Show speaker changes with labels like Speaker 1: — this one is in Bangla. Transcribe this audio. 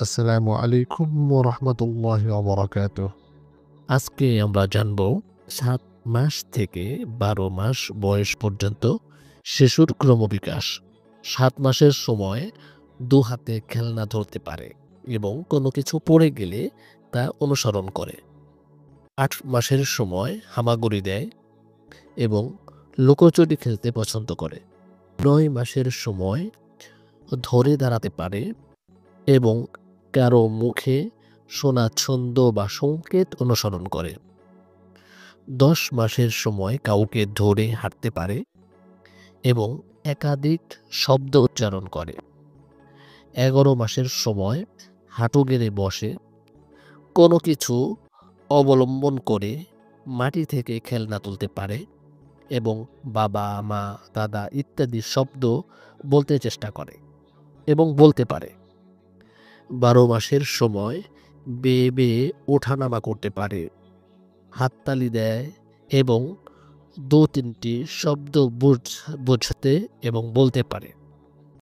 Speaker 1: আসসালামু আলাইকুম ওয়া রাহমাতুল্লাহি ওয়া বারাকাতুহু।
Speaker 2: আজকে আমরা জানব ৭ মাস থেকে ১২ মাস বয়স পর্যন্ত শিশুর ক্রমবিকাশ। ৭ মাসের সময় ২ হাতে খেলনা ধরতে পারে এবং কোনো কিছু পড়ে গেলে তা অনুসরণ করে। ৮ মাসের সময় হামাগুড়ি দেয় এবং লুকোচুরি খেলতে পছন্দ করে। ৯ মাসের সময় ধরে দাঁড়াতে পারে এবং কারো মুখে শোনা ছন্দ বা সংকেত অনুসরণ করে। ১০ মাসের সময় কাউকে ধরে হাঁটতে পারে এবং একাধিক শব্দ উচ্চারণ করে। ১১ মাসের সময় হাঁটু গেড়ে বসে, কোনো কিছু অবলম্বন করে মাটি থেকে খেলনা তুলতে পারে এবং বাবা, মা, দাদা ইত্যাদি শব্দ বলতে চেষ্টা করে এবং বলতে পারে। ১২ মাসের সময় বেয়ে বেয়ে ওঠানামা করতে পারে, হাততালি দেয় এবং ২-৩টি শব্দ বুঝতে এবং বলতে পারে।